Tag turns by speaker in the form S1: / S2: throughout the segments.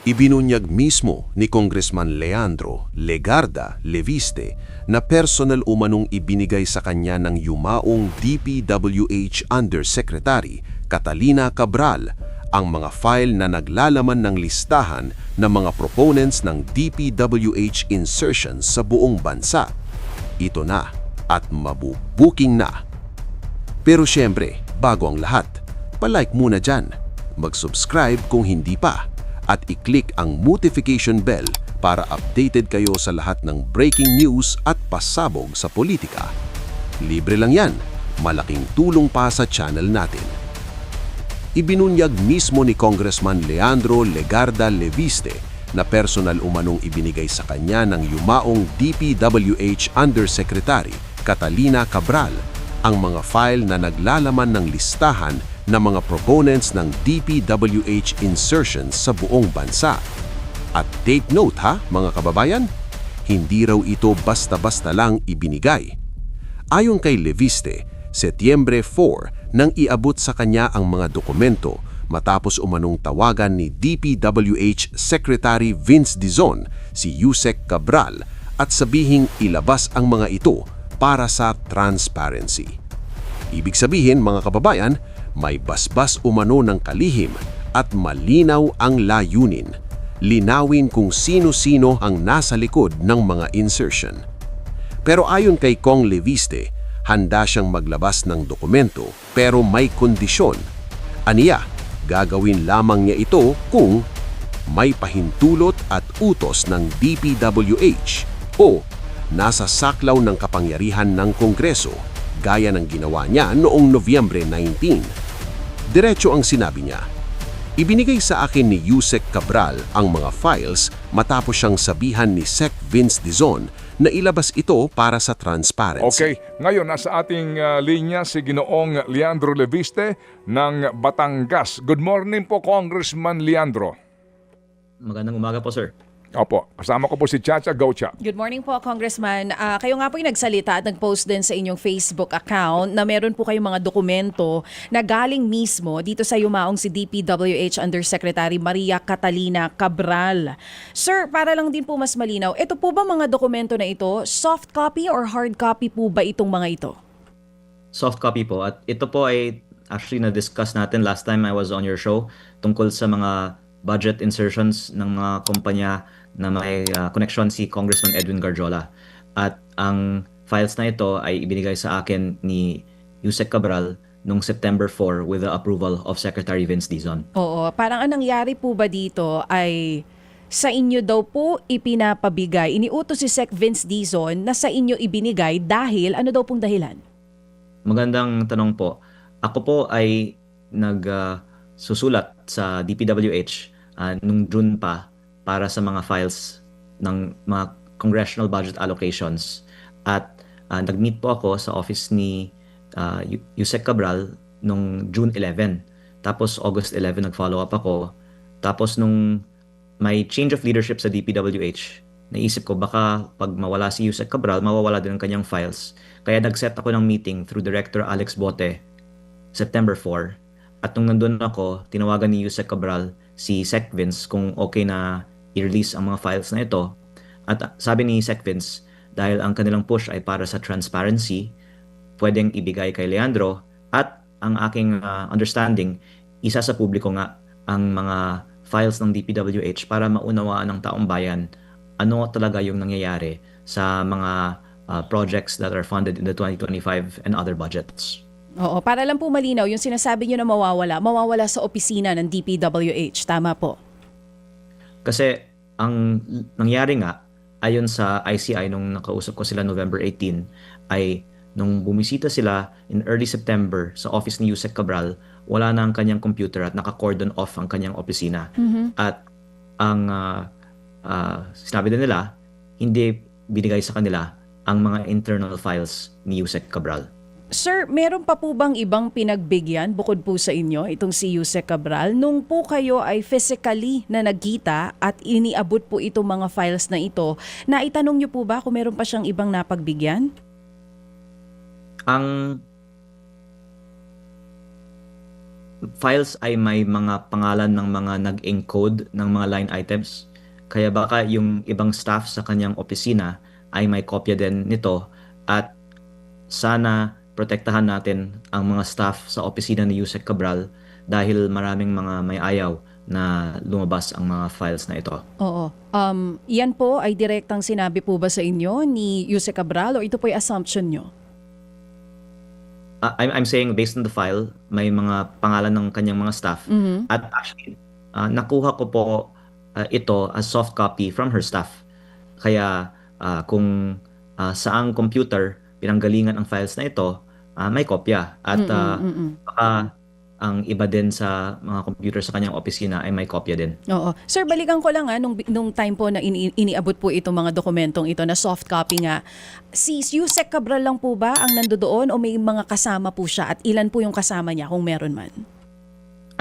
S1: Ibinunyag mismo ni Congressman Leandro Legarda Leviste na personal umanong ibinigay sa kanya ng yumaong DPWH Undersecretary Catalina Cabral ang mga file na naglalaman ng listahan ng mga proponents ng DPWH insertions sa buong bansa. Ito na at mabubuking na. Pero syempre, bago ang lahat, palike muna dyan, mag-subscribe kung hindi pa, at i-click ang notification bell para updated kayo sa lahat ng breaking news at pasabog sa politika. Libre lang yan, malaking tulong pa sa channel natin. Ibinunyag mismo ni Congressman Leandro Legarda Leviste na personal umanong ibinigay sa kanya ng yumaong DPWH Undersecretary Catalina Cabral ang mga file na naglalaman ng listahan ng mga proponents ng DPWH insertions sa buong bansa. At take note ha, mga kababayan, hindi raw ito basta-basta lang ibinigay. Ayon kay Leviste, Setyembre 4 nang iabot sa kanya ang mga dokumento matapos umanong tawagan ni DPWH Secretary Vince Dizon si Yusek Cabral at sabihing ilabas ang mga ito para sa transparency. Ibig sabihin, mga kababayan, may basbas umano ng kalihim at malinaw ang layunin. Linawin kung sino-sino ang nasa likod ng mga insertion. Pero ayon kay Kong Leviste, handa siyang maglabas ng dokumento pero may kondisyon. Aniya, gagawin lamang niya ito kung may pahintulot at utos ng DPWH o nasa saklaw ng kapangyarihan ng Kongreso gaya ng ginawa niya noong Nobyembre 19. Diretso ang sinabi niya, ibinigay sa akin ni Yusek Cabral ang mga files matapos siyang sabihan ni Sec Vince Dizon na ilabas ito para sa transparency.
S2: Okay, ngayon nasa ating linya si Ginoong Leandro Leviste ng Batangas. Good morning po, Congressman Leandro.
S3: Magandang umaga po, sir.
S2: Opo, kasama ko po si Chacha Gaucha.
S4: Good morning po, Congressman. Kayo nga po yung nagsalita at nag-post din sa inyong Facebook account na meron po kayong mga dokumento na galing mismo dito sa yumaong si DPWH Undersecretary Maria Catalina Cabral. Sir, para lang din po mas malinaw, ito po ba mga dokumento na ito, soft copy or hard copy po ba itong mga ito?
S3: Soft copy po. At ito po ay actually na-discuss natin last time I was on your show tungkol sa mga budget insertions ng mga kumpanya na may connection si Congressman Edwin Garjola. At ang files na ito ay ibinigay sa akin ni Yusek Cabral noong September 4 with the approval of Secretary Vince Dizon.
S4: Oo, parang ang nangyari po ba dito ay sa inyo daw po ipinapabigay, iniutos si Sec Vince Dizon na sa inyo ibinigay dahil ano daw pong dahilan?
S3: Magandang tanong po. Ako po ay nagsusulat sa DPWH nung June pa para sa mga files ng mga congressional budget allocations. At nag-meet po ako sa office ni Yusek Cabral nung June 11. Tapos August 11 nag-follow up ako. Tapos nung may change of leadership sa DPWH, naisip ko baka pag mawala si Yusek Cabral, mawawala din ang kanyang files. Kaya nag-set ako ng meeting through Director Alex Bote, September 4. At nung nandun ako, tinawagan ni Yusek Cabral si Sec Vince kung okay na i-release ang mga files na ito. At sabi ni Sec Vince, dahil ang kanilang push ay para sa transparency, pwedeng ibigay kay Leandro at ang aking understanding, isa sa publiko nga ang mga files ng DPWH para maunawaan ng taong bayan ano talaga yung nangyayari sa mga projects that are funded in the 2025 and other budgets.
S4: Oo, para lang po malinaw, yung sinasabi nyo na mawawala sa opisina ng DPWH, tama po?
S3: Kasi ang nangyari nga, ayon sa ICI nung nakausap ko sila November 18, ay nung bumisita sila in early September sa office ni Yusek Cabral, wala na ang kanyang computer at naka-cordon off ang kanyang opisina. At ang sinabi din nila, hindi binigay sa kanila ang mga internal files ni Yusek Cabral.
S4: Sir, meron pa po bang ibang pinagbigyan bukod po sa inyo, itong si Yusek Cabral, nung po kayo ay physically na nagkita at iniabot po itong mga files na ito, naitanong niyo po ba kung meron pa siyang ibang napagbigyan?
S3: files ay may mga pangalan ng mga nag-encode ng mga line items. Kaya baka yung ibang staff sa kanyang opisina ay may kopya din nito, at sana protektahan natin ang mga staff sa opisina ni Yusek Cabral dahil maraming mga may ayaw na lumabas ang mga files na ito.
S4: Oo. Yan po ay direktang sinabi po ba sa inyo ni Yusek Cabral o ito po ay assumption nyo?
S3: I'm saying based on the file, may mga pangalan ng kanyang mga staff. At actually, nakuha ko po ito as soft copy from her staff. Kaya kung saang computer pinanggalingan ang files na ito, may kopya. At baka ang iba din sa mga computer sa kanyang opisina ay may kopya din.
S4: Oo. Sir, balikan ko lang nung time po na iniabot po itong mga dokumentong ito na soft copy nga. Si Yusek Cabral lang po ba ang nandoon o may mga kasama po siya, at ilan po yung kasama niya kung meron man?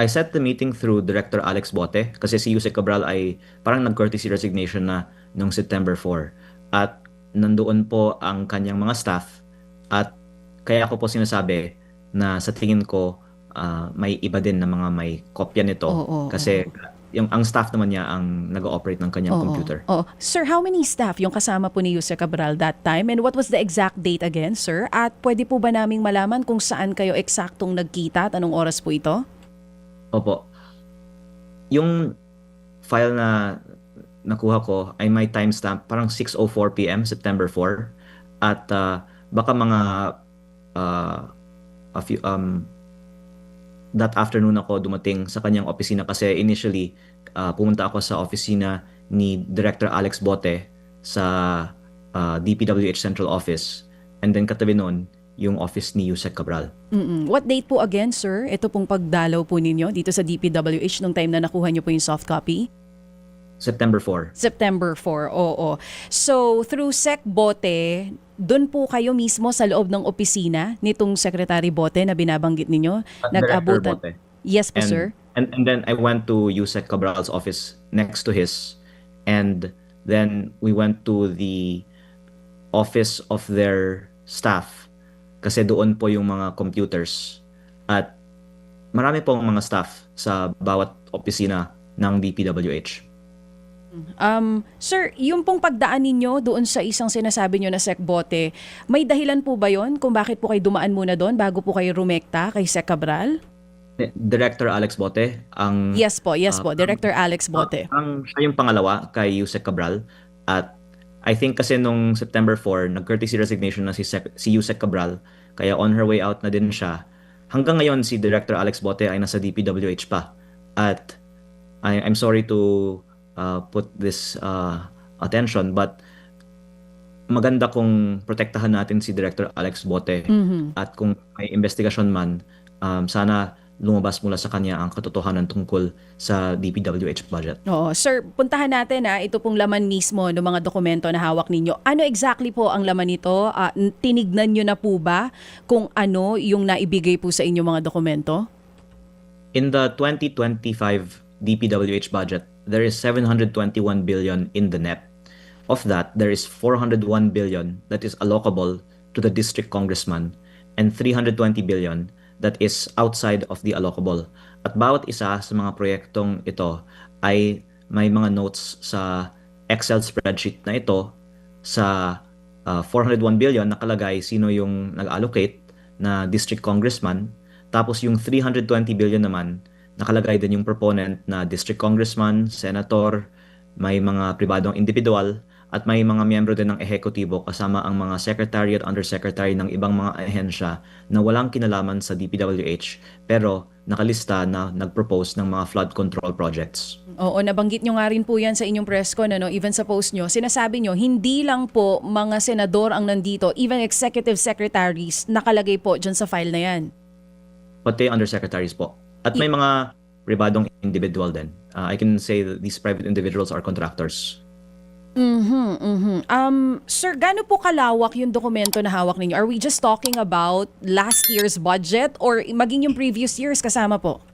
S3: I set the meeting through Director Alex Bote kasi si Yusek Cabral ay parang nag-courtesy resignation na noong September 4. At nandoon po ang kanyang mga staff, at kaya ko po sinasabi na sa tingin ko may iba din na mga may kopya nito kasi yung ang staff naman niya ang nag-ooperate ng kanyang computer.
S4: Sir, how many staff yung kasama po ni Yusek Cabral that time, and what was the exact date again, sir? At pwede po ba naming malaman kung saan kayo eksaktong nagkita at anong oras po ito?
S3: Opo. Yung file na nakuha ko ay may timestamp parang 6:04 PM September 4, at baka mga a few that afternoon ako dumating sa kanyang opisina kasi initially pumunta ako sa opisina ni Director Alex Bote sa DPWH Central Office, and then katabi noon yung office ni Yusek Cabral.
S4: What date po again, sir? Ito pong pagdalaw po ninyo dito sa DPWH nung time na nakuha niyo po yung soft copy?
S3: September 4.
S4: September 4, oo. So, through Sec Bote, doon po kayo mismo sa loob ng opisina nitong Secretary Bote na binabanggit ninyo?
S3: Director Bote.
S4: Yes po,
S3: And,
S4: sir.
S3: and then I went to Yusek Cabral's office next to his, and then we went to the office of their staff kasi doon po yung mga computers, at marami pong mga staff sa bawat opisina ng DPWH.
S4: Sir, yung pong pagdaan ninyo doon sa isang sinasabi nyo na Sec Bote, may dahilan po ba yon kung bakit po kayo dumaan muna doon bago po kayo rumekta kay Sec Cabral?
S3: Director Alex Bote ang
S4: Yes po, Director Alex Bote.
S3: siya yung pangalawa kay Yusek Cabral, at I think kasi nung September 4 nag-courtesy resignation na si Yusek Cabral, kaya on her way out na din siya. Hanggang ngayon si Director Alex Bote ay nasa DPWH pa, at I'm sorry to put this attention, but maganda kung protektahan natin si Director Alex Bote, at kung may investigasyon man, sana lumabas mula sa kanya ang katotohanan tungkol sa DPWH budget.
S4: Oo. Sir, puntahan natin ito pong laman mismo ng mga dokumento na hawak ninyo. Ano exactly po ang laman nito? Tinignan nyo na po ba kung ano yung naibigay po sa inyo mga dokumento?
S3: In the 2025 DPWH budget, there is 721 billion in the net. Of that, there is 401 billion that is allocable to the district congressman, and 320 billion that is outside of the allocable. At bawat isa sa mga proyektong ito ay may mga notes sa Excel spreadsheet na ito. Sa 401 billion nakalagay sino yung nag-allocate na district congressman, tapos yung 320 billion naman nakalagay din yung proponent na district congressman, senator, may mga pribadong individual, at may mga miyembro din ng ehekutibo kasama ang mga secretary at undersecretary ng ibang mga ahensya na walang kinalaman sa DPWH pero nakalista na nag-propose ng mga flood control projects.
S4: Oo, nabanggit nyo nga rin po yan sa inyong press con, even sa post nyo. Sinasabi nyo, hindi lang po mga senador ang nandito, even executive secretaries nakalagay po dyan sa file na yan.
S3: Pati undersecretaries po. At may mga pribadong individual din. I can say that these private individuals are contractors.
S4: Sir, gaano po kalawak yung dokumento na hawak ninyo? Are we just talking about last year's budget or maging yung previous years kasama po?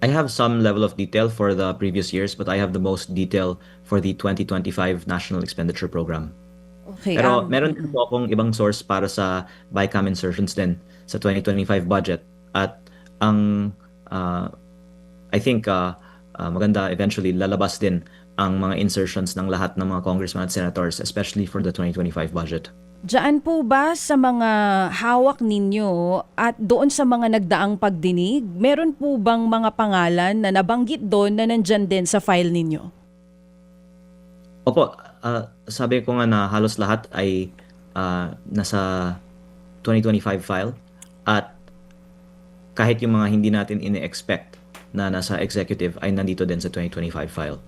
S3: I have some level of detail for the previous years, but I have the most detail for the 2025 National Expenditure Program.
S4: Okay.
S3: Pero meron din po akong ibang source para sa BICAM insertions din sa 2025 budget. At ang I think maganda eventually lalabas din ang mga insertions ng lahat ng mga congressmen at senators, especially for the 2025 budget.
S4: Diyan po ba sa mga hawak ninyo at doon sa mga nagdaang pagdinig, meron po bang mga pangalan na nabanggit doon na nandyan din sa file ninyo?
S3: Opo, sabi ko nga na halos lahat ay nasa 2025 file at kahit yung mga hindi natin ini-expect na nasa executive ay nandito din sa 2025 file.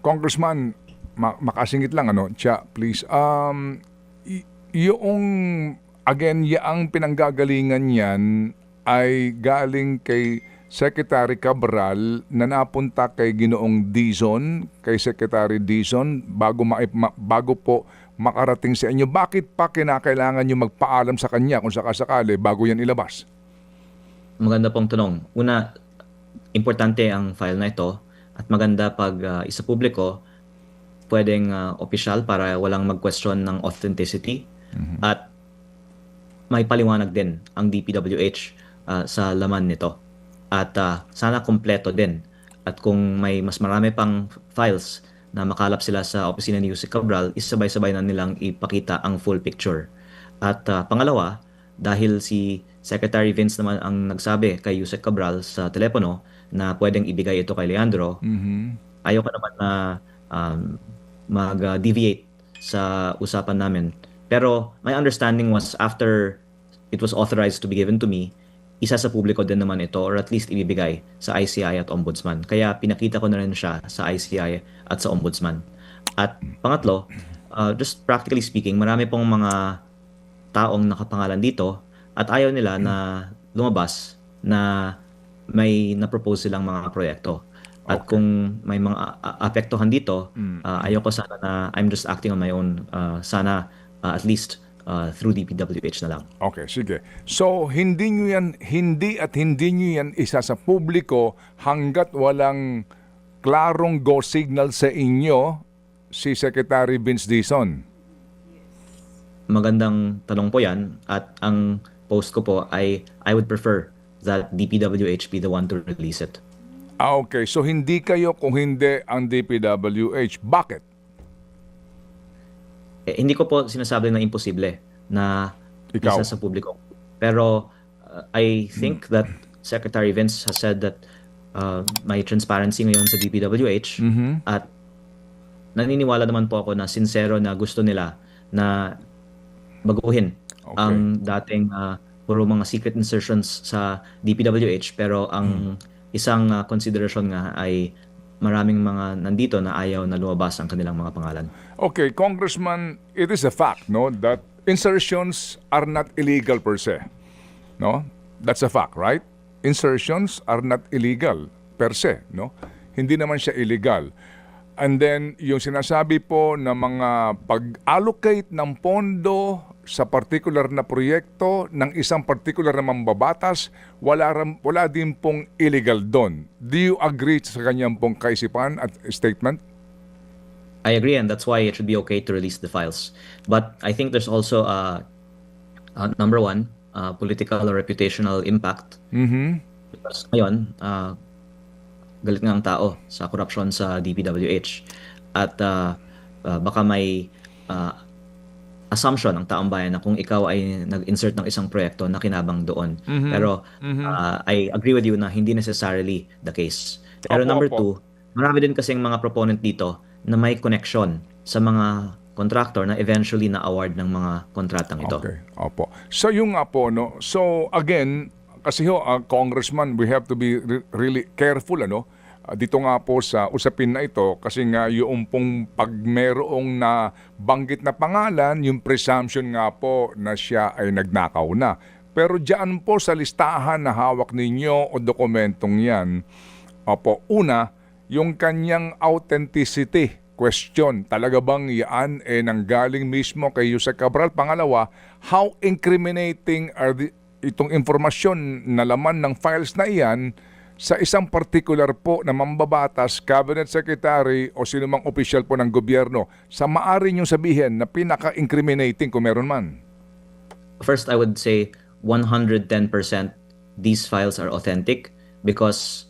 S2: Congressman, makasingit lang Cha, please. Yung again, yaang pinanggagalingan yan ay galing kay Secretary Cabral na napunta kay Ginoong Dizon, kay Secretary Dizon bago po makarating sa inyo. Bakit pa kinakailangan nyo magpaalam sa kanya kung sakasakali bago yan ilabas?
S3: Maganda pong tanong. Una, importante ang file na ito at maganda pag isa publiko, pwedeng opisyal para walang mag-question ng authenticity at may paliwanag din ang DPWH sa laman nito. At sana kompleto din. At kung may mas marami pang files na makalap sila sa opisina ni Yusek Cabral, isabay-sabay na nilang ipakita ang full picture. At pangalawa, dahil si Secretary Vince naman ang nagsabi kay Yusek Cabral sa telepono na pwedeng ibigay ito kay Leandro, ayoko naman na mag-deviate sa usapan namin. Pero my understanding was after it was authorized to be given to me, isa sa publiko din naman ito or at least ibibigay sa ICI at Ombudsman. Kaya pinakita ko na rin siya sa ICI at sa Ombudsman. At pangatlo, just practically speaking, marami pong mga taong nakapangalan dito at ayaw nila na lumabas na may na-propose silang mga proyekto. At kung may mga apektuhan dito, ayoko sana na I'm just acting on my own. Sana at least through DPWH na lang.
S2: Okay, sige. So, hindi nyo yan isa sa publiko hanggat walang klarong go signal sa inyo si Secretary Vince Dizon.
S3: Magandang tanong po yan at ang post ko po ay I would prefer that DPWH be the one to release it.
S2: Okay. So, hindi kayo kung hindi ang DPWH. Bakit?
S3: Hindi ko po sinasabi na imposible na
S2: Ikaw.
S3: isa sa publiko. Pero I think that Secretary Vince has said that may transparency ngayon sa DPWH at naniniwala naman po ako na sincero na gusto nila na baguhin ang dating puro mga secret insertions sa DPWH pero ang isang consideration nga ay maraming mga nandito na ayaw na lumabas ang kanilang mga pangalan.
S2: Okay, Congressman, it is a fact, no, that insertions are not illegal per se. No? That's a fact, right? Insertions are not illegal per se, no? Hindi naman siya illegal. And then, yung sinasabi po na mga pag-allocate ng pondo sa particular na proyekto ng isang particular na mambabatas, wala din pong illegal doon. Do you agree sa kanyang pong kaisipan at statement?
S3: I agree, and that's why it should be okay to release the files. But I think there's also number one, political or reputational impact. Because ngayon, galit nga ang tao sa korupsyon sa DPWH. At baka may assumption ng taong bayan na kung ikaw ay nag-insert ng isang proyekto na kinabang doon. Pero I agree with you na hindi necessarily the case. Pero number two, marami din kasing mga proponent dito na may connection sa mga contractor na eventually na-award ng mga kontratang ito.
S2: Okay, opo. So yung nga po, no? So again, kasi Congressman, we have to be really careful, dito nga po sa usapin na ito kasi nga yung pong pag merong na banggit na pangalan, yung presumption nga po na siya ay nagnakaw na. Pero diyan po sa listahan na hawak ninyo o dokumentong yan, una, yung kanyang authenticity question, talaga bang yan nanggaling mismo kay Yusek Cabral? Pangalawa, how incriminating are itong informasyon na laman ng files na iyan sa isang particular po na mambabatas, cabinet secretary o sinumang opisyal po ng gobyerno sa maaari niyong sabihin na pinaka-incriminating kung meron man?
S3: First, I would say 110% these files are authentic because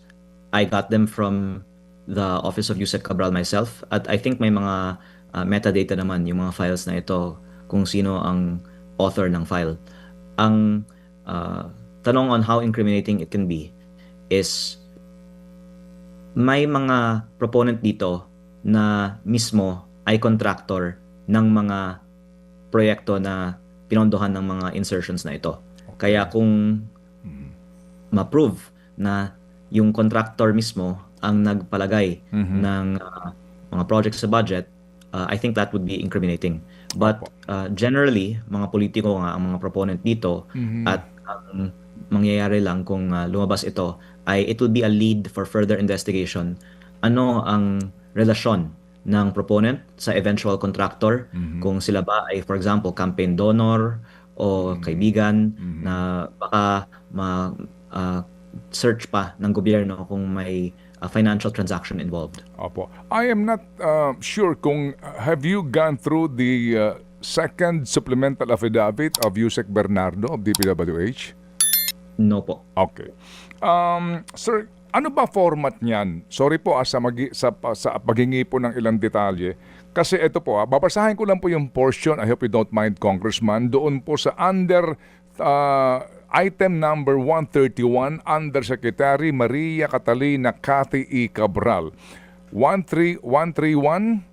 S3: I got them from the Office of Yusek Cabral myself. At I think may mga metadata naman yung mga files na ito kung sino ang author ng file. Ang tanong on how incriminating it can be is may mga proponent dito na mismo ay contractor ng mga proyekto na pinondohan ng mga insertions na ito. Kaya kung ma-prove na yung contractor mismo ang nagpalagay ng mga projects sa budget, I think that would be incriminating. But generally, mga politiko nga ang mga proponent dito at ang mangyayari lang kung lumabas ito ay it will be a lead for further investigation. Ano ang relasyon ng proponent sa eventual contractor, kung sila ba ay, for example, campaign donor o kaibigan na baka search pa ng gobyerno kung may financial transaction involved.
S2: Opo. I am not sure kung have you gone through the second supplemental affidavit of Yusek Bernardo of DPWH?
S3: No po.
S2: Okay. Sir, ano ba format niyan? Sorry po sa paghingi po ng ilang detalye. Kasi ito po, babasahin ko lang po yung portion, I hope you don't mind, Congressman, doon po sa under item number 131, Undersecretary Maria Catalina Cathy E. Cabral. 13131,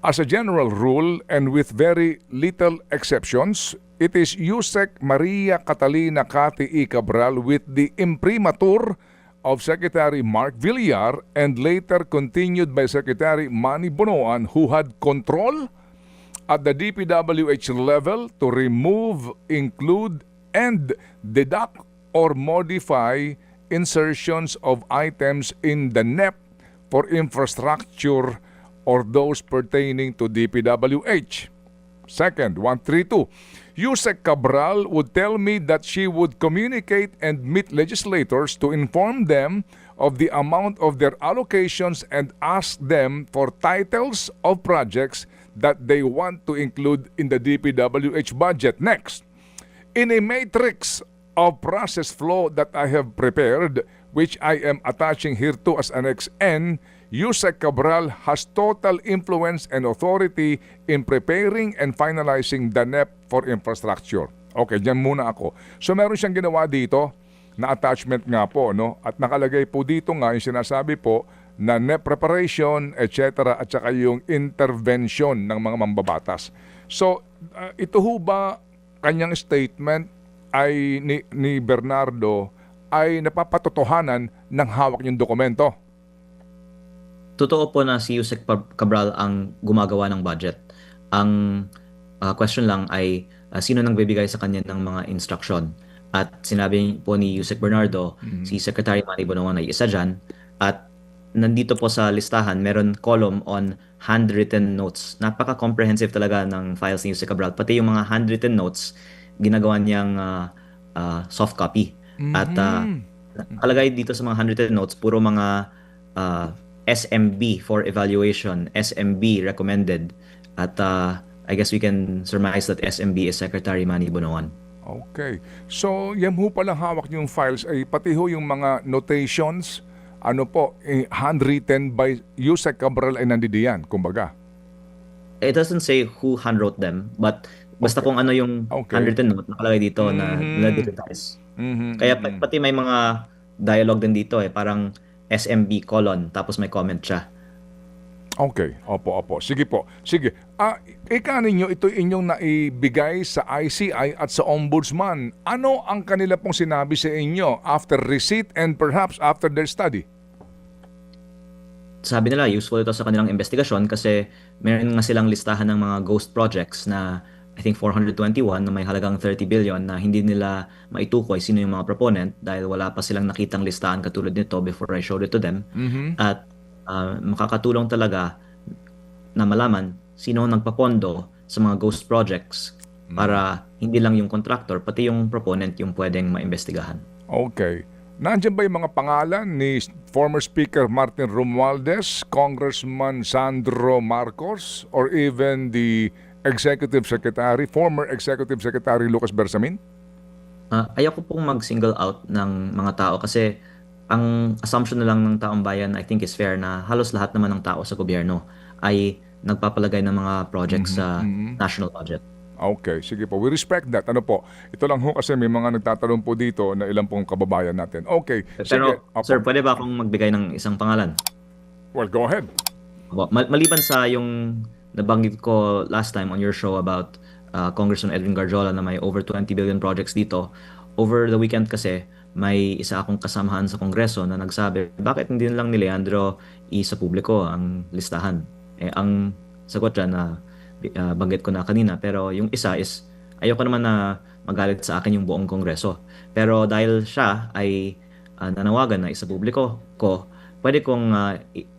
S2: as a general rule and with very little exceptions, it is Yusek Maria Catalina Cathy E. Cabral with the imprimatur of Secretary Mark Villar and later continued by Secretary Manny Bonoan, who had control at the DPWH level to remove, include, and deduct or modify insertions of items in the NEP for infrastructure or those pertaining to DPWH. Second, 132. Yusek Cabral would tell me that she would communicate and meet legislators to inform them of the amount of their allocations and ask them for titles of projects that they want to include in the DPWH budget. Next, in a matrix of process flow that I have prepared, which I am attaching hereto as Annex N, Yusek Cabral has total influence and authority in preparing and finalizing the NEP for infrastructure. Okay, dyan muna ako. So meron siyang ginawa dito na attachment nga po, no? At nakalagay po dito nga yung sinasabi po na NEP preparation, etc. at saka yung intervention ng mga mambabatas. So ito ho ba kanyang statement ay ni Bernardo ay napapatotohanan ng hawak niyong dokumento?
S3: Totoo po na si Yusek Cabral ang gumagawa ng budget. Ang question lang ay sino nang bibigay sa kanya ng mga instruction. At sinabi po ni Yusek Bernardo, si Secretary Manny Bonoan ay isa dyan. At nandito po sa listahan, meron column on handwritten notes. Napaka-comprehensive talaga ng files ni Yusek Cabral. Pati yung mga handwritten notes, ginagawa niyang soft copy. At nakalagay dito sa mga handwritten notes, puro mga SMB for evaluation, SMB recommended. At I guess we can surmise that SMB is Secretary Manny Bonoan.
S2: Okay. So, yan ho palang hawak niyong files ay pati ho yung mga notations, ano po, handwritten by Yusek Cabral ay nandidiyan, kumbaga.
S3: It doesn't say who handwrote them, but basta kung ano yung handwritten note, nakalagay dito na digitize. Kaya pati may mga dialogue din dito parang SMB colon, tapos may comment siya.
S2: Okay, opo. Sige po. Sige. Ika ninyo, ito inyong naibigay sa ICI at sa Ombudsman. Ano ang kanila pong sinabi sa inyo after receipt and perhaps after their study?
S3: Sabi nila, useful ito sa kanilang investigasyon kasi meron nga silang listahan ng mga ghost projects na I think 421 na may halagang 30 billion na hindi nila maitukoy sino yung mga proponent dahil wala pa silang nakitang listahan katulad nito before I showed it to them. At makakatulong talaga na malaman sino nagpapondo sa mga ghost projects para hindi lang yung contractor, pati yung proponent yung pwedeng maimbestigahan.
S2: Okay. Nandiyan ba yung mga pangalan ni former Speaker Martin Romualdez, Congressman Sandro Marcos, or even the Executive Secretary, former Executive Secretary Lucas Bersamin?
S3: Ayoko pong mag-single out ng mga tao kasi ang assumption na lang ng taong bayan I think is fair na halos lahat naman ng tao sa gobyerno ay nagpapalagay ng mga projects sa national budget.
S2: Okay, sige po. We respect that. Ano po? Ito lang ho kasi may mga nagtatanong po dito na ilang pong kababayan natin. Okay, sige.
S3: Pero
S2: Opo.
S3: sir, pwede ba akong magbigay ng isang pangalan?
S2: Well, go ahead.
S3: Maliban sa yung nabanggit ko last time on your show about Congressman Edwin Garjola na may over 20 billion projects dito, over the weekend kasi may isa akong kasamahan sa Kongreso na nagsabi, bakit hindi lang ni Leandro sa publiko ang listahan? Ang sagot dyan na banggit ko na kanina, pero yung isa is ayoko naman na magalit sa akin yung buong Kongreso. Pero dahil siya ay nanawagan na isa publiko ko, pwede kong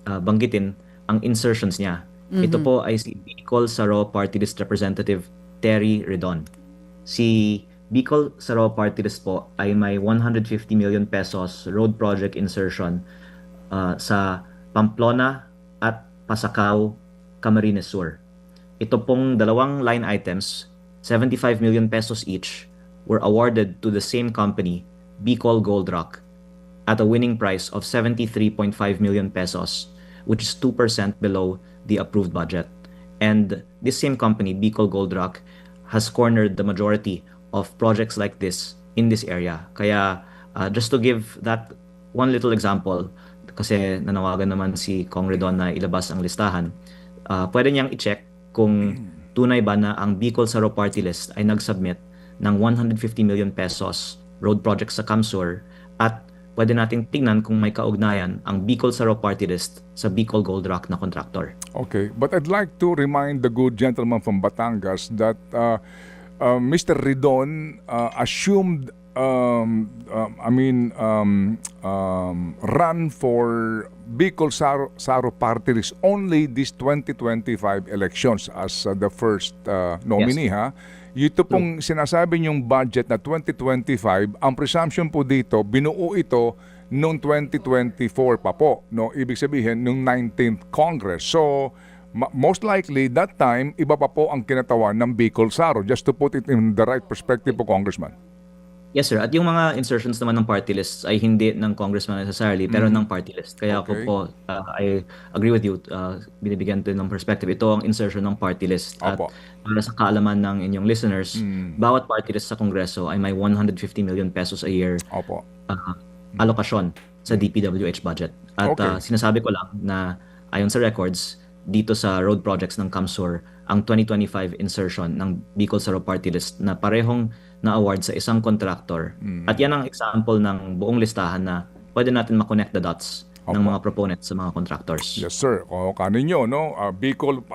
S3: banggitin ang insertions niya. Ito po ay si Bicol Saro Party List Representative Terry Redon. Si Bicol Saro Party List po ay may 150 million pesos road project insertion sa Pamplona at Pasacao, Camarines Sur. Ito pong dalawang line items, 75 million pesos each, were awarded to the same company, Bicol Gold Rock, at a winning price of 73.5 million pesos, which is 2% below the approved budget. And this same company, Bicol Gold Rock, has cornered the majority of projects like this in this area. Kaya just to give that one little example, kasi nanawagan naman si Kong Redon na ilabas ang listahan, pwede niyang i-check kung tunay ba na ang Bicol Saro Party List ay nag-submit ng 150 million pesos road project sa Camsur, at pwede nating tingnan kung may kaugnayan ang Bicol Saro Party List sa Bicol Gold Rock na contractor.
S2: Okay, but I'd like to remind the good gentleman from Batangas that Mr. Ridon assumed run for Bicol Saro Party List only this 2025 elections as the first nominee, ha? Ito pong sinasabi niyong budget na 2025, ang presumption po dito, binuo ito noong 2024 pa po, no? Ibig sabihin, noong 19th Congress. So, most likely, that time, iba pa po ang kinatawan ng Bicol Saro, just to put it in the right perspective po, Congressman.
S3: Yes, sir. At yung mga insertions naman ng party lists ay hindi ng congressman necessarily, pero ng party list. Kaya
S2: Okay.
S3: ako po, I agree with you, binibigyan din ng perspective. Ito ang insertion ng party list. At
S2: Opo.
S3: para sa kaalaman ng inyong listeners, bawat party list sa Kongreso ay may 150 million pesos a year
S2: Opo.
S3: alokasyon sa DPWH budget. At
S2: Okay.
S3: sinasabi ko lang na ayon sa records, dito sa road projects ng Camsur, ang 2025 insertion ng Bicol Saro Party List na parehong na-award sa isang contractor. At yan ang example ng buong listahan na pwede natin ma-connect the dots ng mga proponents sa mga contractors.
S2: Yes, sir. O kaninyo, no? Bicol,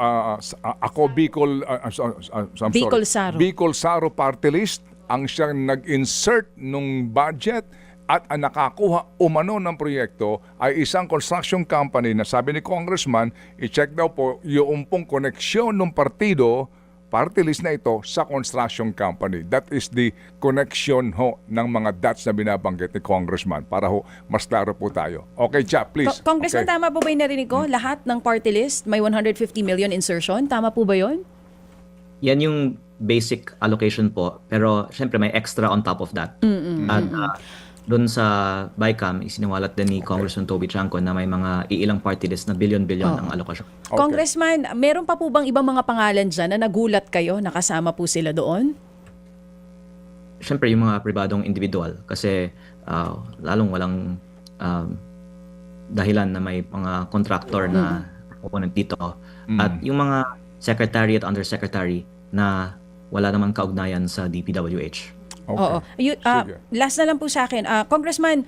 S2: ako Bicol, I'm
S4: Bicol
S2: sorry.
S4: Saro.
S2: Bicol Saro Party List ang siyang nag-insert nung budget, at ang nakakuha umano ng proyekto ay isang construction company na sabi ni Congressman, i-check daw po yung pong koneksyon ng partido, party list na ito sa construction company. That is the connection ho ng mga dots na binabanggit ni Congressman para ho mas klaro po tayo. Okay, Chap, please.
S4: Congressman,
S2: Okay.
S4: tama po ba yung narinig ko? Lahat ng party list may 150 million insertion? Tama po ba yun?
S3: Yan yung basic allocation po, pero syempre may extra on top of that. At doon sa BICAM, isiniwalat din ni Congressman Toby Chanco na may mga iilang party list na billion-billion ang alokasyon.
S2: Okay.
S4: Congressman, meron pa po bang ibang mga pangalan dyan na nagulat kayo, nakasama po sila doon?
S3: Syempre yung mga pribadong individual kasi lalong walang dahilan na may mga contractor na opponent dito. At yung mga secretary at undersecretary na wala namang kaugnayan sa DPWH.
S2: Okay.
S4: Oo.
S2: Sige.
S4: Last na lang po sa akin. Congressman,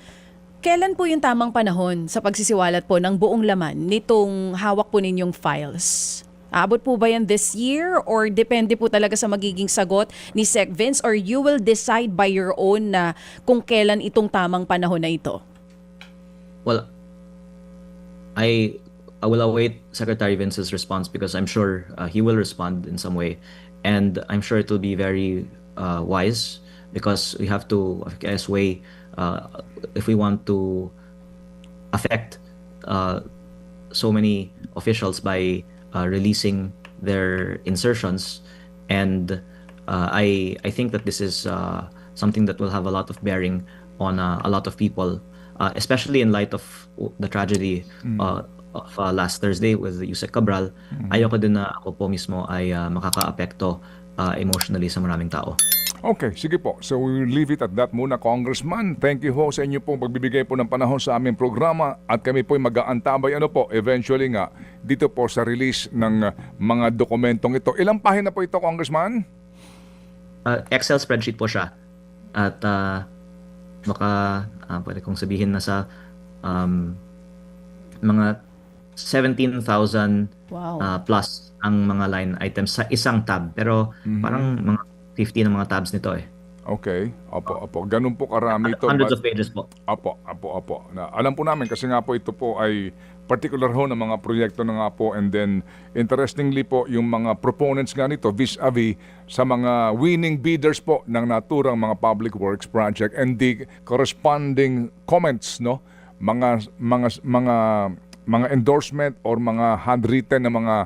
S4: kailan po yung tamang panahon sa pagsisiwalat po ng buong laman nitong hawak po ninyong files? Aabot po ba yan this year or depende po talaga sa magiging sagot ni Sec Vince, or you will decide by your own na kung kailan itong tamang panahon na ito?
S3: Well, I will await Secretary Vince's response because I'm sure he will respond in some way, and I'm sure it will be very wise because we have to, I guess, weigh if we want to affect so many officials by releasing their insertions, and I think that this is something that will have a lot of bearing on a lot of people, especially in light of the tragedy of last Thursday with Yusek Cabral. Ayoko din na ako po mismo ay makakaapekto emotionally sa maraming tao.
S2: Okay, sige po. So we will leave it at that muna, Congressman. Thank you ho sa inyo pong pagbibigay po ng panahon sa aming programa at kami po ay mag-aantabay eventually nga dito po sa release ng mga dokumentong ito. Ilang pahina po ito, Congressman?
S3: Excel spreadsheet po siya. At baka pwede kong sabihin na sa mga 17,000
S4: Wow.
S3: plus ang mga line items sa isang tab. Pero parang mga 50 ng mga tabs nito eh.
S2: Okay. Opo. Ganun po karami ito.
S3: Hundreds of pages po.
S2: Apo. Alam po namin kasi nga po ito po ay particular ho ng mga proyekto na nga po, and then interestingly po yung mga proponents nga nito vis-a-vis sa mga winning bidders po ng naturang mga public works project and the corresponding comments, no, mga endorsement or mga handwritten na mga